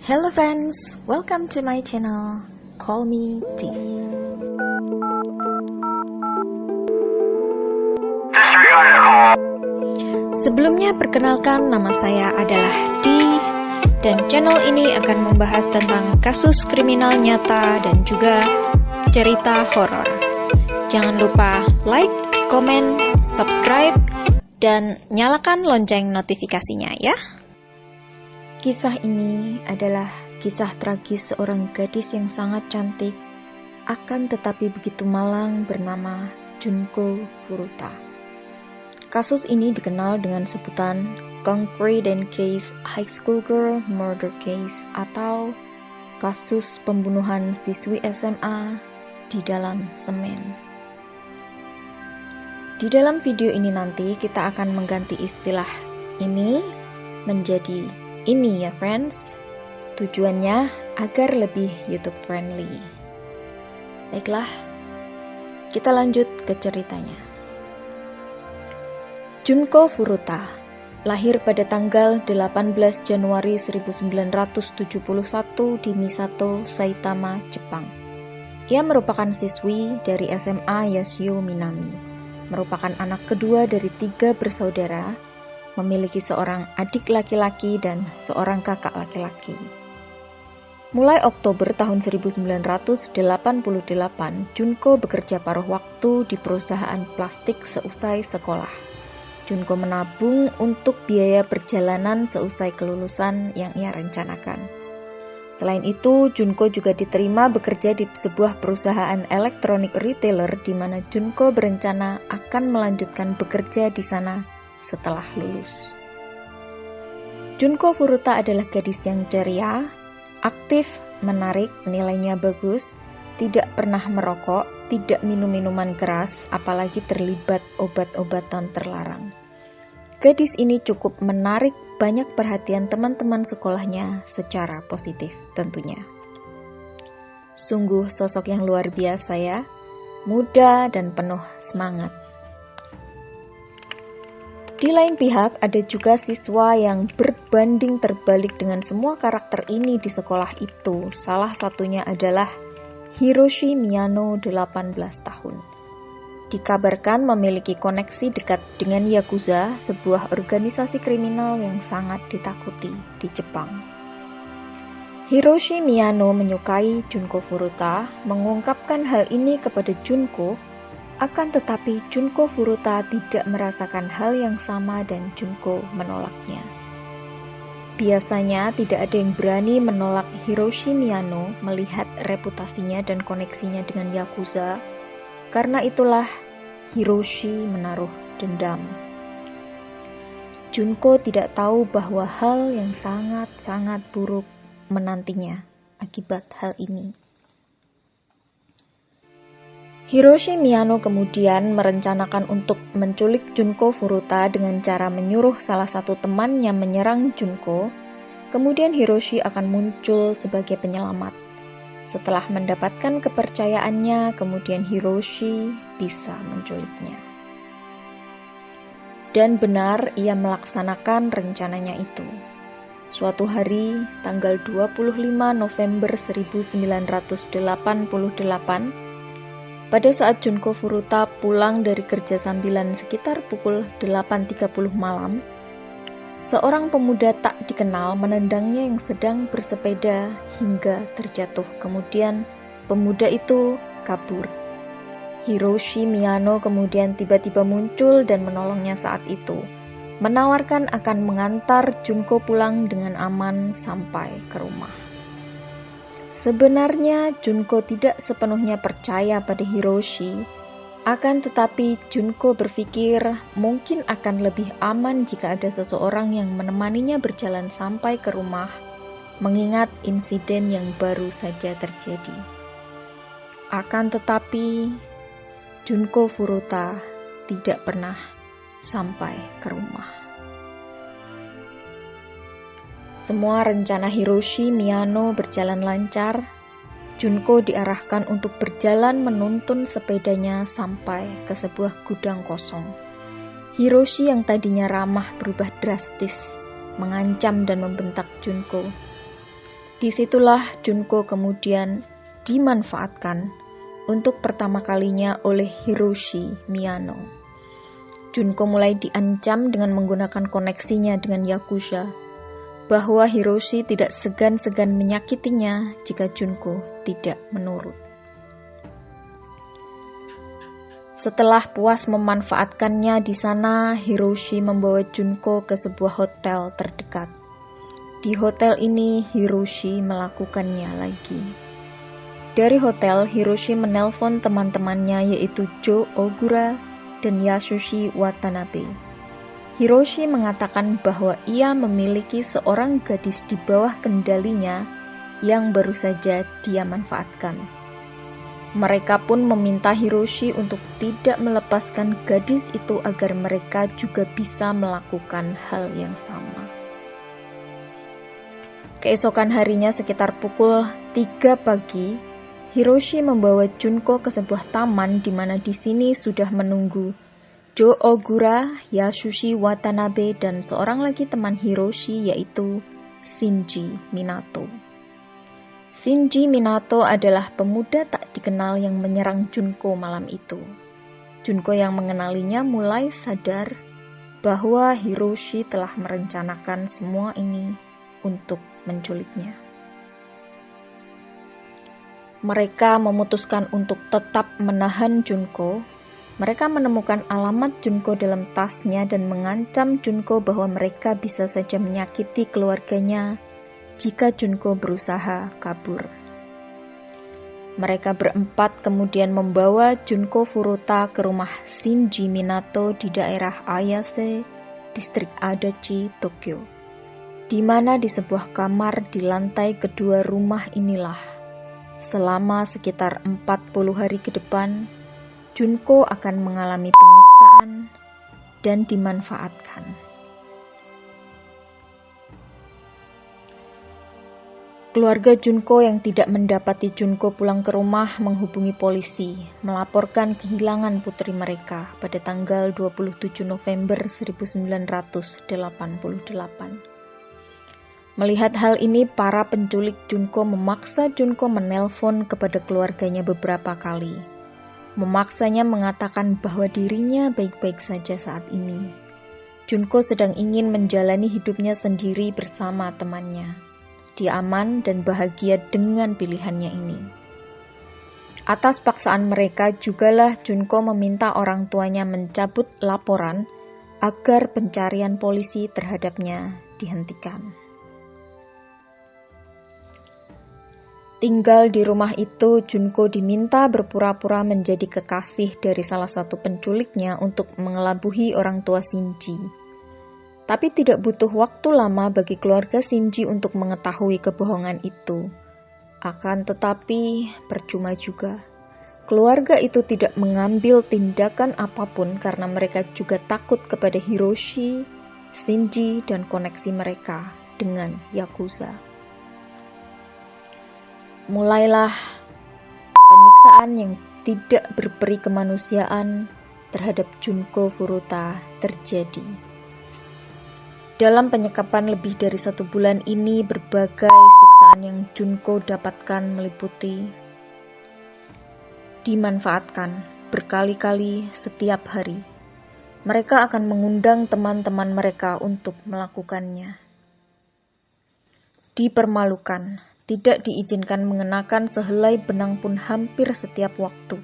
Hello friends, welcome to my channel. Call me D. Sebelumnya perkenalkan, nama saya adalah D dan channel ini akan membahas tentang kasus kriminal nyata dan juga cerita horor. Jangan lupa like, komen, subscribe, dan nyalakan lonceng notifikasinya ya. Kisah ini adalah kisah tragis seorang gadis yang sangat cantik, akan tetapi begitu malang bernama Junko Furuta. Kasus ini dikenal dengan sebutan Concrete and Case High School Girl Murder Case atau kasus pembunuhan siswi SMA di dalam semen. Di dalam video ini nanti kita akan mengganti istilah ini menjadi ini ya friends, tujuannya agar lebih YouTube friendly. Baiklah, kita lanjut ke ceritanya. Junko Furuta lahir pada tanggal 18 Januari 1971 di Misato, Saitama, Jepang. Ia merupakan siswi dari SMA Yasio Minami, merupakan anak kedua dari 3 bersaudara, memiliki seorang adik laki-laki dan seorang kakak laki-laki. Mulai Oktober tahun 1988, Junko bekerja paruh waktu di perusahaan plastik seusai sekolah. Junko menabung untuk biaya perjalanan seusai kelulusan yang ia rencanakan. Selain itu, Junko juga diterima bekerja di sebuah perusahaan elektronik retailer di mana Junko berencana akan melanjutkan bekerja di sana setelah lulus. Junko Furuta adalah gadis yang ceria, aktif, menarik, nilainya bagus, tidak pernah merokok, tidak minum minuman keras, apalagi terlibat obat-obatan terlarang. Gadis ini cukup menarik banyak perhatian teman-teman sekolahnya secara positif tentunya. Sungguh sosok yang luar biasa ya, muda dan penuh semangat. Di lain pihak, ada juga siswa yang berbanding terbalik dengan semua karakter ini di sekolah itu. Salah satunya adalah Hiroshi Miyano, 18 tahun. Dikabarkan memiliki koneksi dekat dengan Yakuza, sebuah organisasi kriminal yang sangat ditakuti di Jepang. Hiroshi Miyano menyukai Junko Furuta, mengungkapkan hal ini kepada Junko. Akan tetapi Junko Furuta tidak merasakan hal yang sama dan Junko menolaknya. Biasanya tidak ada yang berani menolak Hiroshi Miyano melihat reputasinya dan koneksinya dengan Yakuza. Karena itulah Hiroshi menaruh dendam. Junko tidak tahu bahwa hal yang sangat-sangat buruk menantinya akibat hal ini. Hiroshi Miyano kemudian merencanakan untuk menculik Junko Furuta dengan cara menyuruh salah satu temannya menyerang Junko. Kemudian Hiroshi akan muncul sebagai penyelamat. Setelah mendapatkan kepercayaannya, kemudian Hiroshi bisa menculiknya. Dan benar ia melaksanakan rencananya itu. Suatu hari, tanggal 25 November 1988, pada saat Junko Furuta pulang dari kerja sambilan sekitar pukul 8.30 malam, seorang pemuda tak dikenal menendangnya yang sedang bersepeda hingga terjatuh. Kemudian pemuda itu kabur. Hiroshi Miyano kemudian tiba-tiba muncul dan menolongnya saat itu, menawarkan akan mengantar Junko pulang dengan aman sampai ke rumah. Sebenarnya Junko tidak sepenuhnya percaya pada Hiroshi, akan tetapi Junko berpikir mungkin akan lebih aman jika ada seseorang yang menemaninya berjalan sampai ke rumah, mengingat insiden yang baru saja terjadi. Akan tetapi Junko Furuta tidak pernah sampai ke rumah. Semua rencana Hiroshi Miyano berjalan lancar. Junko diarahkan untuk berjalan menuntun sepedanya sampai ke sebuah gudang kosong. Hiroshi yang tadinya ramah berubah drastis, mengancam dan membentak Junko. Disitulah Junko kemudian dimanfaatkan untuk pertama kalinya oleh Hiroshi Miyano. Junko mulai diancam dengan menggunakan koneksinya dengan Yakuza, bahwa Hiroshi tidak segan-segan menyakitinya jika Junko tidak menurut. Setelah puas memanfaatkannya di sana, Hiroshi membawa Junko ke sebuah hotel terdekat. Di hotel ini, Hiroshi melakukannya lagi. Dari hotel, Hiroshi menelpon teman-temannya yaitu Joe Ogura dan Yasushi Watanabe. Hiroshi mengatakan bahwa ia memiliki seorang gadis di bawah kendalinya yang baru saja dia manfaatkan. Mereka pun meminta Hiroshi untuk tidak melepaskan gadis itu agar mereka juga bisa melakukan hal yang sama. Keesokan harinya sekitar pukul 3 pagi, Hiroshi membawa Junko ke sebuah taman di mana di sini sudah menunggu Joe Ogura, Yasushi Watanabe, dan seorang lagi teman Hiroshi yaitu Shinji Minato. Shinji Minato adalah pemuda tak dikenal yang menyerang Junko malam itu. Junko yang mengenalinya mulai sadar bahwa Hiroshi telah merencanakan semua ini untuk menculiknya. Mereka memutuskan untuk tetap menahan Junko. Mereka menemukan alamat Junko dalam tasnya dan mengancam Junko bahwa mereka bisa saja menyakiti keluarganya jika Junko berusaha kabur. Mereka berempat kemudian membawa Junko Furuta ke rumah Shinji Minato di daerah Ayase, distrik Adachi, Tokyo, di mana di sebuah kamar di lantai kedua rumah inilah, selama sekitar 40 hari ke depan, Junko akan mengalami penyiksaan dan dimanfaatkan. Keluarga Junko yang tidak mendapati Junko pulang ke rumah menghubungi polisi, melaporkan kehilangan putri mereka pada tanggal 27 November 1988. Melihat hal ini, para penculik Junko memaksa Junko menelpon kepada keluarganya beberapa kali. Memaksanya mengatakan bahwa dirinya baik-baik saja saat ini. Junko sedang ingin menjalani hidupnya sendiri bersama temannya. Dia aman dan bahagia dengan pilihannya ini. Atas paksaan mereka jugalah Junko meminta orang tuanya mencabut laporan agar pencarian polisi terhadapnya dihentikan. Tinggal di rumah itu, Junko diminta berpura-pura menjadi kekasih dari salah satu penculiknya untuk mengelabuhi orang tua Shinji. Tapi tidak butuh waktu lama bagi keluarga Shinji untuk mengetahui kebohongan itu. Akan tetapi, percuma juga. Keluarga itu tidak mengambil tindakan apapun karena mereka juga takut kepada Hiroshi, Shinji, dan koneksi mereka dengan Yakuza. Mulailah penyiksaan yang tidak berperi kemanusiaan terhadap Junko Furuta terjadi. Dalam penyekapan lebih dari 1 bulan ini, berbagai siksaan yang Junko dapatkan meliputi dimanfaatkan berkali-kali setiap hari. Mereka akan mengundang teman-teman mereka untuk melakukannya. Dipermalukan, tidak diizinkan mengenakan sehelai benang pun hampir setiap waktu.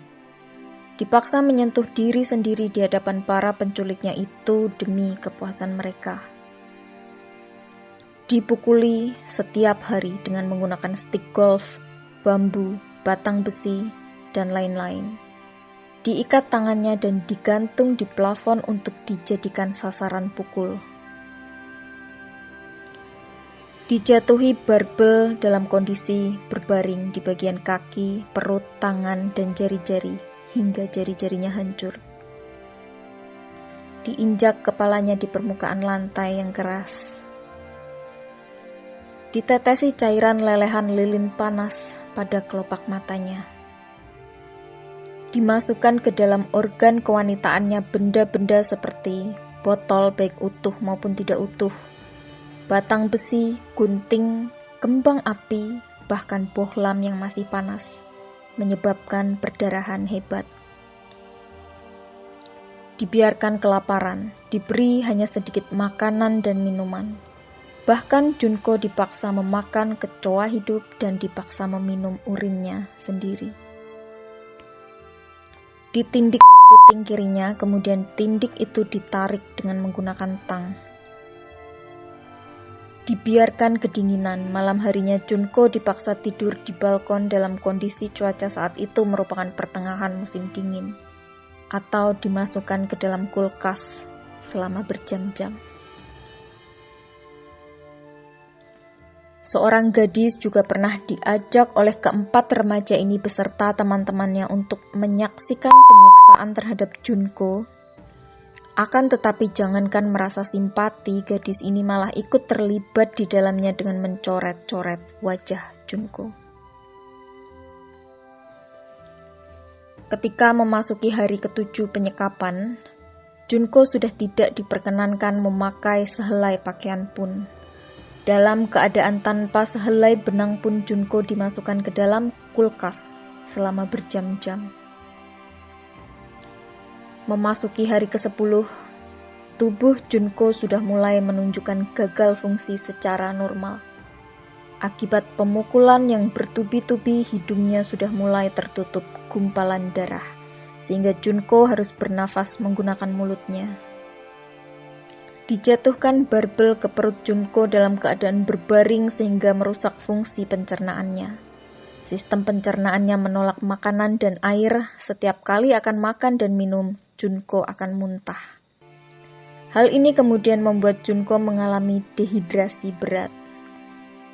Dipaksa menyentuh diri sendiri di hadapan para penculiknya itu demi kepuasan mereka. Dipukuli setiap hari dengan menggunakan stik golf, bambu, batang besi, dan lain-lain. Diikat tangannya dan digantung di plafon untuk dijadikan sasaran pukul. Dijatuhi barbel dalam kondisi berbaring di bagian kaki, perut, tangan, dan jari-jari hingga jari-jarinya hancur. Diinjak kepalanya di permukaan lantai yang keras. Ditetesi cairan lelehan lilin panas pada kelopak matanya. Dimasukkan ke dalam organ kewanitaannya benda-benda seperti botol baik utuh maupun tidak utuh, batang besi, gunting, kembang api, bahkan bohlam yang masih panas, menyebabkan perdarahan hebat. Dibiarkan kelaparan, diberi hanya sedikit makanan dan minuman. Bahkan Junko dipaksa memakan kecoa hidup dan dipaksa meminum urinnya sendiri. Ditindik puting kirinya, kemudian tindik itu ditarik dengan menggunakan tang. Dibiarkan kedinginan, malam harinya Junko dipaksa tidur di balkon dalam kondisi cuaca saat itu merupakan pertengahan musim dingin, atau dimasukkan ke dalam kulkas selama berjam-jam. Seorang gadis juga pernah diajak oleh keempat remaja ini beserta teman-temannya untuk menyaksikan penyiksaan terhadap Junko. Akan tetapi jangankan merasa simpati, gadis ini malah ikut terlibat di dalamnya dengan mencoret-coret wajah Junko. Ketika memasuki hari ke-7 penyekapan, Junko sudah tidak diperkenankan memakai sehelai pakaian pun. Dalam keadaan tanpa sehelai benang pun Junko dimasukkan ke dalam kulkas selama berjam-jam. Memasuki hari ke-10, tubuh Junko sudah mulai menunjukkan gagal fungsi secara normal. Akibat pemukulan yang bertubi-tubi, hidungnya sudah mulai tertutup gumpalan darah, sehingga Junko harus bernafas menggunakan mulutnya. Dijatuhkan barbel ke perut Junko dalam keadaan berbaring sehingga merusak fungsi pencernaannya. Sistem pencernaannya menolak makanan dan air. Setiap kali akan makan dan minum, Junko akan muntah. Hal ini kemudian membuat Junko mengalami dehidrasi berat.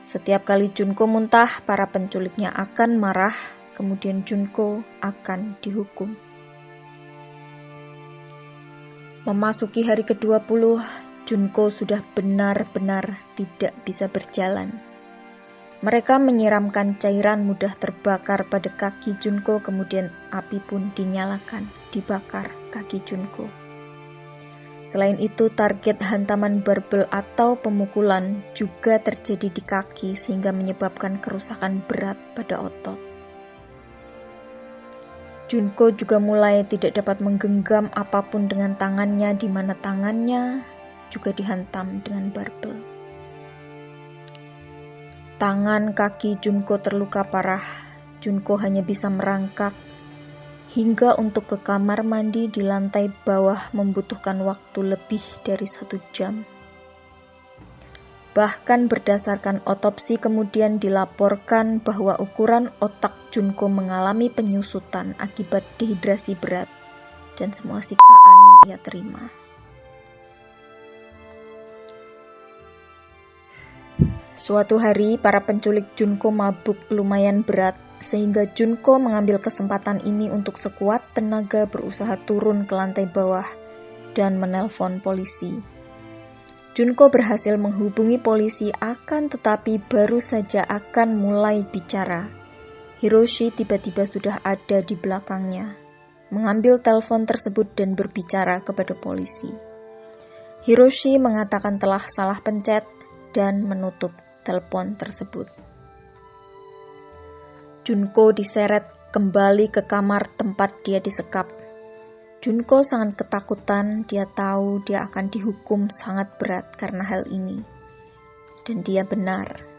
Setiap kali Junko muntah, para penculiknya akan marah, kemudian Junko akan dihukum. Memasuki hari ke-20, Junko sudah benar-benar tidak bisa berjalan. Mereka menyiramkan cairan mudah terbakar pada kaki Junko, kemudian api pun dinyalakan, dibakar kaki Junko. Selain itu, target hantaman barbel atau pemukulan juga terjadi di kaki sehingga menyebabkan kerusakan berat pada otot. Junko juga mulai tidak dapat menggenggam apapun dengan tangannya, di mana tangannya juga dihantam dengan barbel. Tangan kaki Junko terluka parah. Junko hanya bisa merangkak, hingga untuk ke kamar mandi di lantai bawah membutuhkan waktu lebih dari 1 jam. Bahkan berdasarkan otopsi kemudian dilaporkan bahwa ukuran otak Junko mengalami penyusutan akibat dehidrasi berat dan semua siksaan yang ia terima. Suatu hari, para penculik Junko mabuk lumayan berat, sehingga Junko mengambil kesempatan ini untuk sekuat tenaga berusaha turun ke lantai bawah dan menelpon polisi. Junko berhasil menghubungi polisi, akan tetapi baru saja akan mulai bicara, Hiroshi tiba-tiba sudah ada di belakangnya, mengambil telepon tersebut dan berbicara kepada polisi. Hiroshi mengatakan telah salah pencet dan menutup telepon tersebut. Junko diseret kembali ke kamar tempat dia disekap. Junko sangat ketakutan, dia tahu dia akan dihukum sangat berat karena hal ini. Dan dia benar.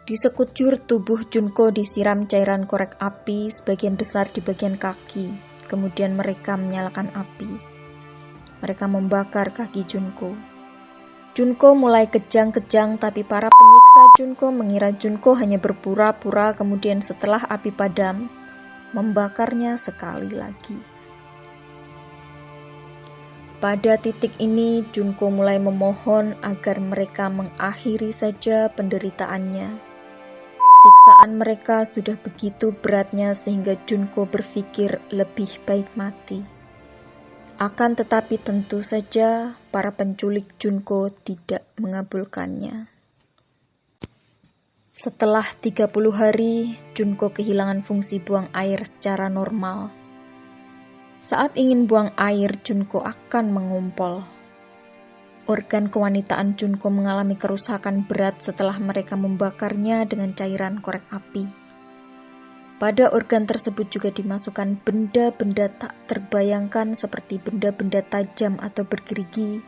Di sekujur tubuh Junko disiram cairan korek api, sebagian besar di bagian kaki. Kemudian mereka menyalakan api. Mereka membakar kaki Junko. Junko mulai kejang-kejang, tapi para penyiksa Junko mengira Junko hanya berpura-pura, kemudian setelah api padam, membakarnya sekali lagi. Pada titik ini, Junko mulai memohon agar mereka mengakhiri saja penderitaannya. Siksaan mereka sudah begitu beratnya sehingga Junko berpikir lebih baik mati. Akan tetapi tentu saja para penculik Junko tidak mengabulkannya. Setelah 30 hari, Junko kehilangan fungsi buang air secara normal. Saat ingin buang air, Junko akan mengumpol. Organ kewanitaan Junko mengalami kerusakan berat setelah mereka membakarnya dengan cairan korek api. Pada organ tersebut juga dimasukkan benda-benda tak terbayangkan seperti benda-benda tajam atau bergerigi,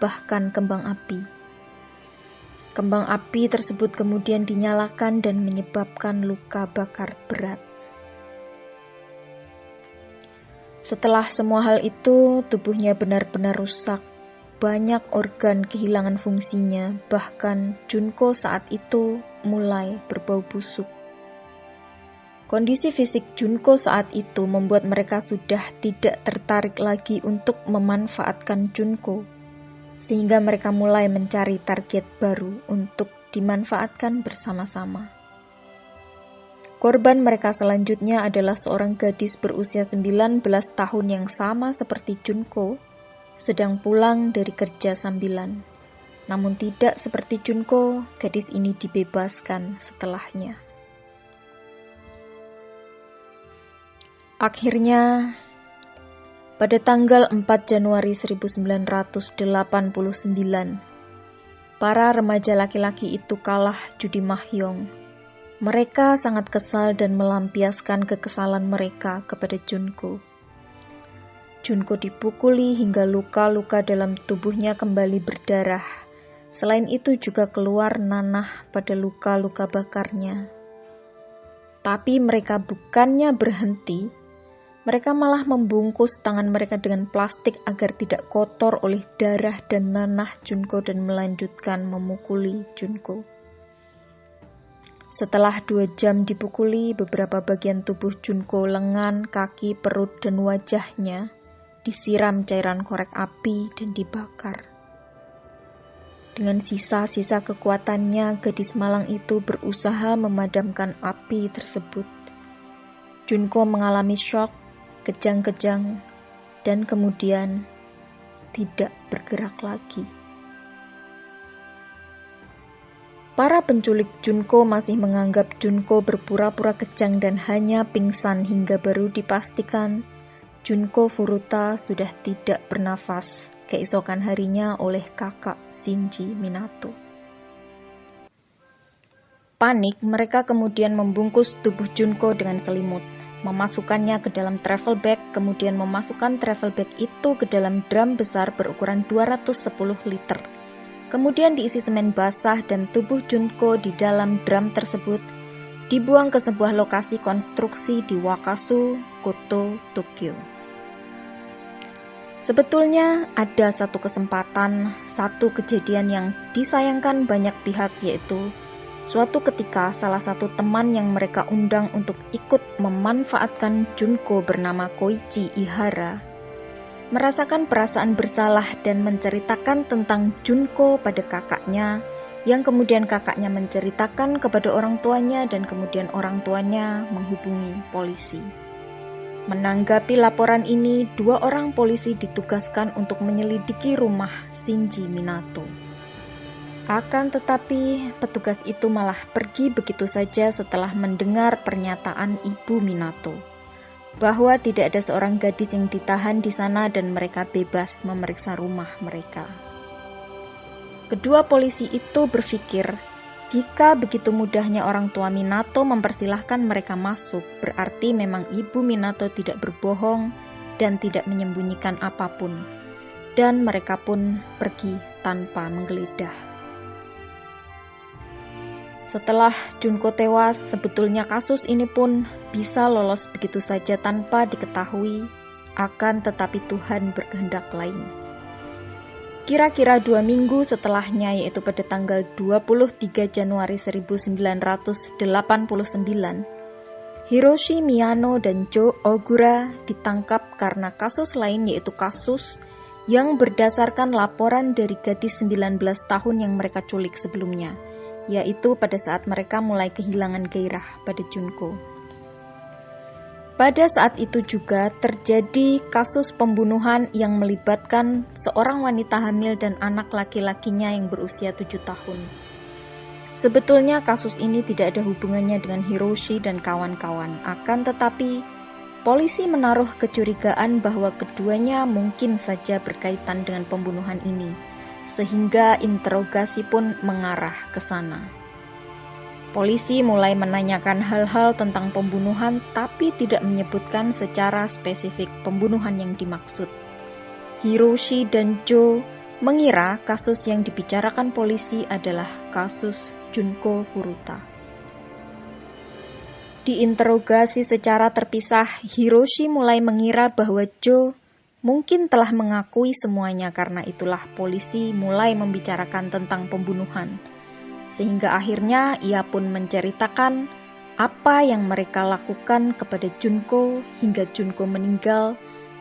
bahkan kembang api. Kembang api tersebut kemudian dinyalakan dan menyebabkan luka bakar berat. Setelah semua hal itu, tubuhnya benar-benar rusak. Banyak organ kehilangan fungsinya, bahkan Junko saat itu mulai berbau busuk. Kondisi fisik Junko saat itu membuat mereka sudah tidak tertarik lagi untuk memanfaatkan Junko, sehingga mereka mulai mencari target baru untuk dimanfaatkan bersama-sama. Korban mereka selanjutnya adalah seorang gadis berusia 19 tahun yang sama seperti Junko, sedang pulang dari kerja sambilan. Namun tidak seperti Junko, gadis ini dibebaskan setelahnya. Akhirnya, pada tanggal 4 Januari 1989, para remaja laki-laki itu kalah judi mahjong. Mereka sangat kesal dan melampiaskan kekesalan mereka kepada Junko. Junko dipukuli hingga luka-luka dalam tubuhnya kembali berdarah. Selain itu juga keluar nanah pada luka-luka bakarnya. Tapi mereka bukannya berhenti, mereka malah membungkus tangan mereka dengan plastik agar tidak kotor oleh darah dan nanah Junko dan melanjutkan memukuli Junko. Setelah 2 jam dipukuli, beberapa bagian tubuh Junko, lengan, kaki, perut, dan wajahnya disiram cairan korek api dan dibakar. Dengan sisa-sisa kekuatannya, gadis malang itu berusaha memadamkan api tersebut. Junko mengalami syok, kejang-kejang, dan kemudian tidak bergerak lagi. Para penculik Junko masih menganggap Junko berpura-pura kejang dan hanya pingsan hingga baru dipastikan Junko Furuta sudah tidak bernafas keesokan harinya oleh kakak Shinji Minato. Panik, mereka kemudian membungkus tubuh Junko dengan selimut, memasukkannya ke dalam travel bag, kemudian memasukkan travel bag itu ke dalam drum besar berukuran 210 liter. Kemudian diisi semen basah dan tubuh Junko di dalam drum tersebut dibuang ke sebuah lokasi konstruksi di Wakasu, Koto, Tokyo. Sebetulnya ada satu kesempatan, satu kejadian yang disayangkan banyak pihak, yaitu suatu ketika salah satu teman yang mereka undang untuk ikut memanfaatkan Junko bernama Koichi Ihara merasakan perasaan bersalah dan menceritakan tentang Junko pada kakaknya, yang kemudian kakaknya menceritakan kepada orang tuanya dan kemudian orang tuanya menghubungi polisi. Menanggapi laporan ini, 2 orang polisi ditugaskan untuk menyelidiki rumah Shinji Minato. Akan tetapi, petugas itu malah pergi begitu saja setelah mendengar pernyataan Ibu Minato bahwa tidak ada seorang gadis yang ditahan di sana dan mereka bebas memeriksa rumah mereka. Kedua polisi itu berpikir, jika begitu mudahnya orang tua Minato mempersilahkan mereka masuk, berarti memang Ibu Minato tidak berbohong dan tidak menyembunyikan apapun. Dan mereka pun pergi tanpa menggeledah. Setelah Junko tewas, sebetulnya kasus ini pun bisa lolos begitu saja tanpa diketahui, akan tetapi Tuhan berkehendak lain. Kira-kira 2 minggu setelahnya, yaitu pada tanggal 23 Januari 1989, Hiroshi Miyano dan Joe Ogura ditangkap karena kasus lain, yaitu kasus yang berdasarkan laporan dari gadis 19 tahun yang mereka culik sebelumnya, yaitu pada saat mereka mulai kehilangan gairah pada Junko. Pada saat itu juga terjadi kasus pembunuhan yang melibatkan seorang wanita hamil dan anak laki-lakinya yang berusia 7 tahun. Sebetulnya kasus ini tidak ada hubungannya dengan Hiroshi dan kawan-kawan, akan tetapi polisi menaruh kecurigaan bahwa keduanya mungkin saja berkaitan dengan pembunuhan ini, sehingga interogasi pun mengarah ke sana. Polisi mulai menanyakan hal-hal tentang pembunuhan tapi tidak menyebutkan secara spesifik pembunuhan yang dimaksud. Hiroshi dan Joe mengira kasus yang dibicarakan polisi adalah kasus Junko Furuta. Diinterogasi secara terpisah, Hiroshi mulai mengira bahwa Joe mungkin telah mengakui semuanya, karena itulah polisi mulai membicarakan tentang pembunuhan. Sehingga akhirnya ia pun menceritakan apa yang mereka lakukan kepada Junko hingga Junko meninggal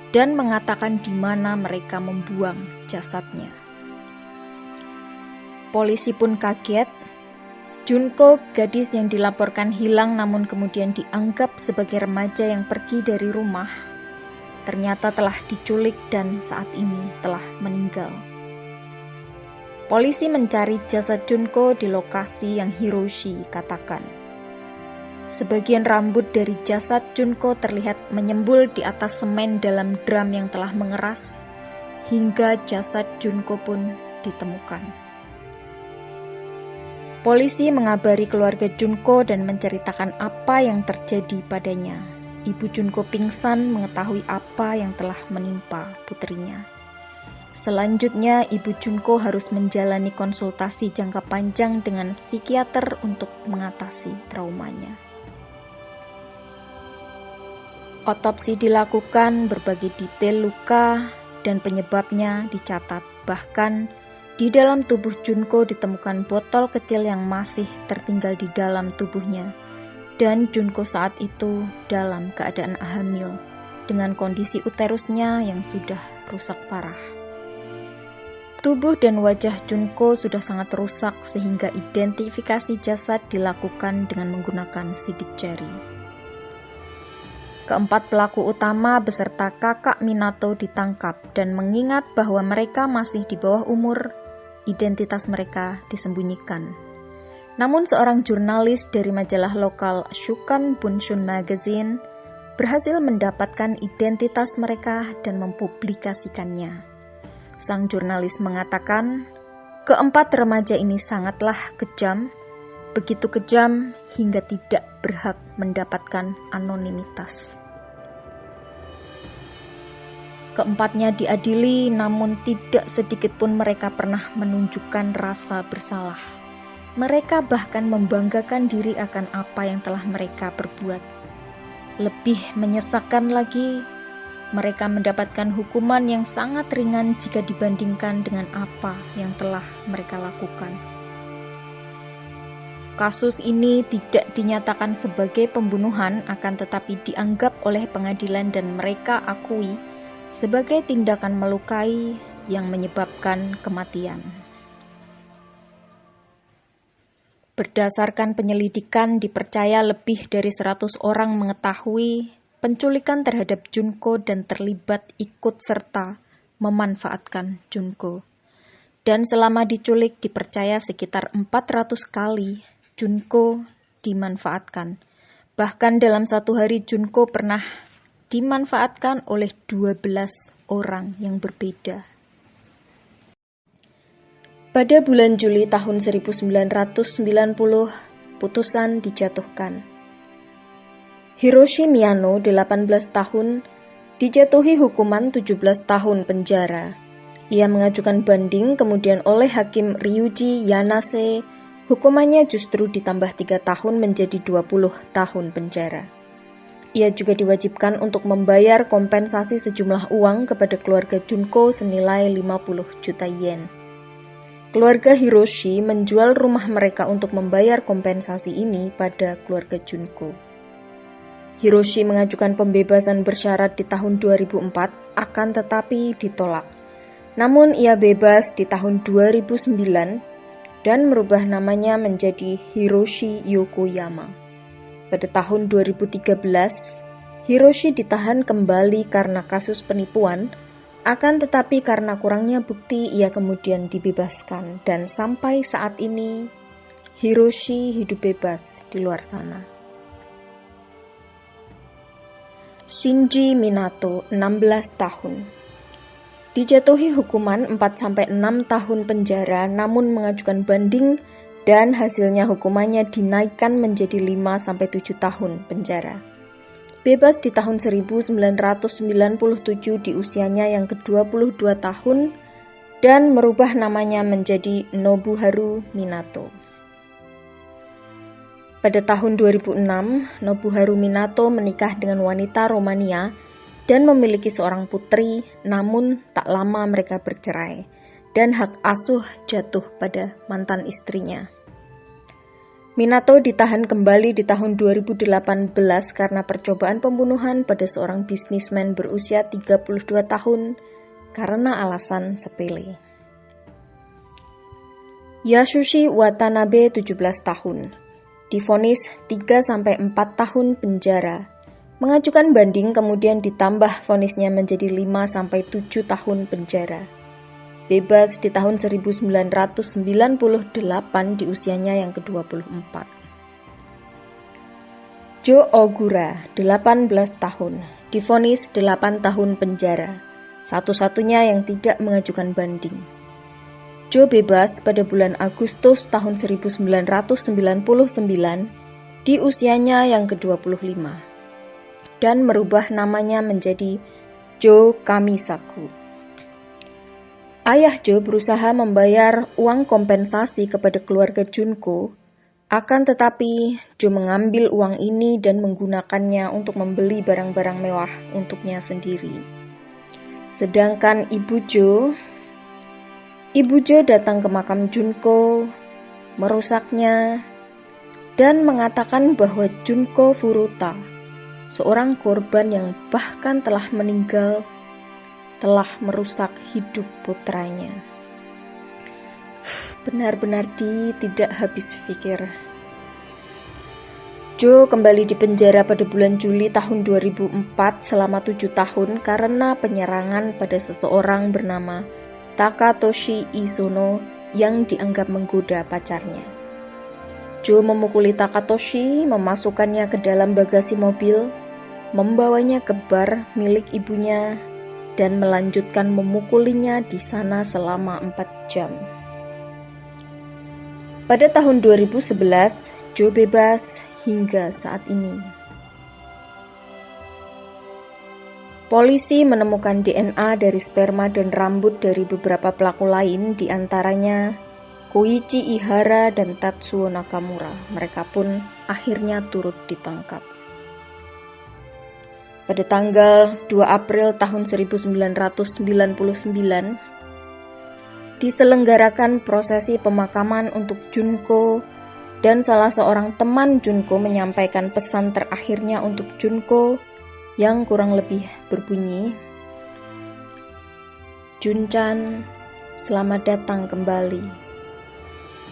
dan mengatakan di mana mereka membuang jasadnya. Polisi pun kaget. Junko, gadis yang dilaporkan hilang namun kemudian dianggap sebagai remaja yang pergi dari rumah, ternyata telah diculik dan saat ini telah meninggal. Polisi mencari jasad Junko di lokasi yang Hiroshi katakan. Sebagian rambut dari jasad Junko terlihat menyembul di atas semen dalam drum yang telah mengeras, hingga jasad Junko pun ditemukan. Polisi mengabari keluarga Junko dan menceritakan apa yang terjadi padanya. Ibu Junko pingsan mengetahui apa yang telah menimpa putrinya. Selanjutnya, Ibu Junko harus menjalani konsultasi jangka panjang dengan psikiater untuk mengatasi traumanya. Otopsi dilakukan, berbagai detail luka dan penyebabnya dicatat. Bahkan di dalam tubuh Junko ditemukan botol kecil yang masih tertinggal di dalam tubuhnya, dan Junko saat itu dalam keadaan hamil dengan kondisi uterusnya yang sudah rusak parah. Tubuh dan wajah Junko sudah sangat rusak sehingga identifikasi jasad dilakukan dengan menggunakan sidik jari. Keempat pelaku utama beserta kakak Minato ditangkap, dan mengingat bahwa mereka masih di bawah umur, identitas mereka disembunyikan. Namun seorang jurnalis dari majalah lokal Shukan Bunshun Magazine berhasil mendapatkan identitas mereka dan mempublikasikannya. Sang jurnalis mengatakan, keempat remaja ini sangatlah kejam, begitu kejam hingga tidak berhak mendapatkan anonimitas. Keempatnya diadili, namun tidak sedikit pun mereka pernah menunjukkan rasa bersalah. Mereka bahkan membanggakan diri akan apa yang telah mereka perbuat. Lebih menyesakan lagi, mereka mendapatkan hukuman yang sangat ringan jika dibandingkan dengan apa yang telah mereka lakukan. Kasus ini tidak dinyatakan sebagai pembunuhan, akan tetapi dianggap oleh pengadilan dan mereka akui sebagai tindakan melukai yang menyebabkan kematian. Berdasarkan penyelidikan, dipercaya lebih dari 100 orang mengetahui penculikan terhadap Junko dan terlibat ikut serta memanfaatkan Junko. Dan selama diculik dipercaya sekitar 400 kali Junko dimanfaatkan. Bahkan dalam satu hari Junko pernah dimanfaatkan oleh 12 orang yang berbeda. Pada bulan Juli tahun 1990, putusan dijatuhkan. Hiroshi Miyano, 18 tahun, dijatuhi hukuman 17 tahun penjara. Ia mengajukan banding, kemudian oleh Hakim Ryuji Yanase, hukumannya justru ditambah 3 tahun menjadi 20 tahun penjara. Ia juga diwajibkan untuk membayar kompensasi sejumlah uang kepada keluarga Junko senilai 50 juta yen. Keluarga Hiroshi menjual rumah mereka untuk membayar kompensasi ini pada keluarga Junko. Hiroshi mengajukan pembebasan bersyarat di tahun 2004, akan tetapi ditolak. Namun ia bebas di tahun 2009 dan merubah namanya menjadi Hiroshi Yokoyama. Pada tahun 2013, Hiroshi ditahan kembali karena kasus penipuan, akan tetapi karena kurangnya bukti ia kemudian dibebaskan, dan sampai saat ini Hiroshi hidup bebas di luar sana. Shinji Minato, 16 tahun. dijatuhi hukuman 4-6 tahun penjara namun mengajukan banding dan hasilnya hukumannya dinaikkan menjadi 5-7 tahun penjara. Bebas di tahun 1997 di usianya yang ke-22 tahun dan merubah namanya menjadi Nobuharu Minato. Pada tahun 2006, Nobuharu Minato menikah dengan wanita Romania dan memiliki seorang putri, namun tak lama mereka bercerai dan hak asuh jatuh pada mantan istrinya. Minato ditahan kembali di tahun 2018 karena percobaan pembunuhan pada seorang bisnismen berusia 32 tahun karena alasan sepele. Yasushi Watanabe 17 tahun, divonis 3-4 tahun penjara. Mengajukan banding kemudian ditambah vonisnya menjadi 5-7 tahun penjara. Bebas di tahun 1998 di usianya yang ke-24. Jo Ogura, 18 tahun, divonis 8 tahun penjara, satu-satunya yang tidak mengajukan banding. Jo bebas pada bulan Agustus tahun 1999 di usianya yang ke-25 dan merubah namanya menjadi Jo Kamisaku. Ayah Jo berusaha membayar uang kompensasi kepada keluarga Junko, akan tetapi Jo mengambil uang ini dan menggunakannya untuk membeli barang-barang mewah untuknya sendiri. Sedangkan Ibu Jo datang ke makam Junko, merusaknya, dan mengatakan bahwa Junko Furuta, seorang korban yang bahkan telah meninggal, telah merusak hidup putranya. Benar-benar tidak habis pikir. Jo kembali dipenjara pada bulan Juli tahun 2004 selama 7 tahun karena penyerangan pada seseorang bernama Takatoshi Isono yang dianggap menggoda pacarnya. Jo memukuli Takatoshi, memasukkannya ke dalam bagasi mobil, membawanya ke bar milik ibunya, dan melanjutkan memukulinya di sana selama 4 jam. Pada tahun 2011, Jo bebas hingga saat ini. Polisi menemukan DNA dari sperma dan rambut dari beberapa pelaku lain, di antaranya Koichi Ihara dan Tatsuo Nakamura. Mereka pun akhirnya turut ditangkap. Pada tanggal 2 April tahun 1999, diselenggarakan prosesi pemakaman untuk Junko dan salah seorang teman Junko menyampaikan pesan terakhirnya untuk Junko yang kurang lebih berbunyi, "Junchan, selamat datang kembali.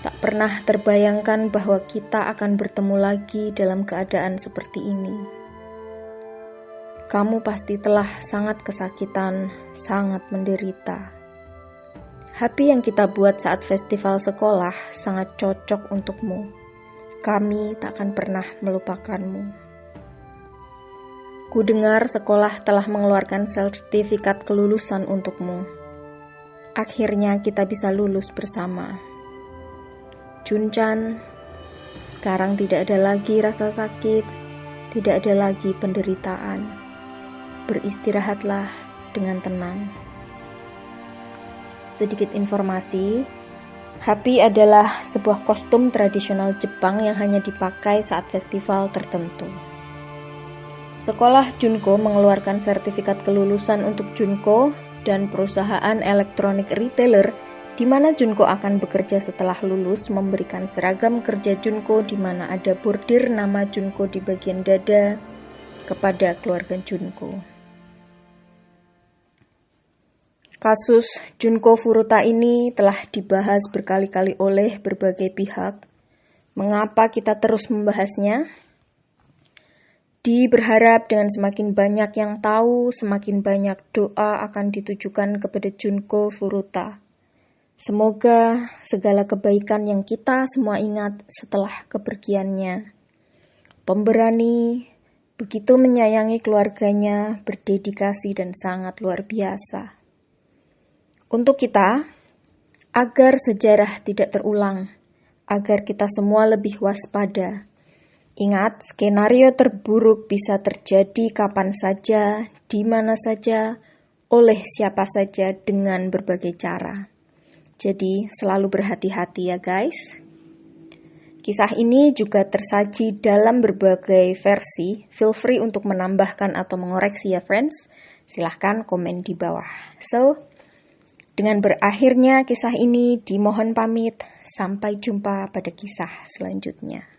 Tak pernah terbayangkan bahwa kita akan bertemu lagi dalam keadaan seperti ini. Kamu pasti telah sangat kesakitan, sangat menderita. Happy yang kita buat saat festival sekolah sangat cocok untukmu. Kami tak akan pernah melupakanmu. Ku dengar sekolah telah mengeluarkan sertifikat kelulusan untukmu. Akhirnya kita bisa lulus bersama. Junchan, sekarang tidak ada lagi rasa sakit, tidak ada lagi penderitaan. Beristirahatlah dengan tenang." Sedikit informasi, Happy adalah sebuah kostum tradisional Jepang yang hanya dipakai saat festival tertentu. Sekolah Junko mengeluarkan sertifikat kelulusan untuk Junko dan perusahaan elektronik retailer di mana Junko akan bekerja setelah lulus memberikan seragam kerja Junko di mana ada bordir nama Junko di bagian dada kepada keluarga Junko. Kasus Junko Furuta ini telah dibahas berkali-kali oleh berbagai pihak. Mengapa kita terus membahasnya? Berharap dengan semakin banyak yang tahu, semakin banyak doa akan ditujukan kepada Junko Furuta. Semoga segala kebaikan yang kita semua ingat setelah kepergiannya. Pemberani, begitu menyayangi keluarganya, berdedikasi dan sangat luar biasa. Untuk kita, agar sejarah tidak terulang, agar kita semua lebih waspada. Ingat, skenario terburuk bisa terjadi kapan saja, di mana saja, oleh siapa saja dengan berbagai cara. Jadi, selalu berhati-hati ya guys. Kisah ini juga tersaji dalam berbagai versi. Feel free untuk menambahkan atau mengoreksi ya friends. Silahkan komen di bawah. So, dengan berakhirnya kisah ini, dimohon pamit. Sampai jumpa pada kisah selanjutnya.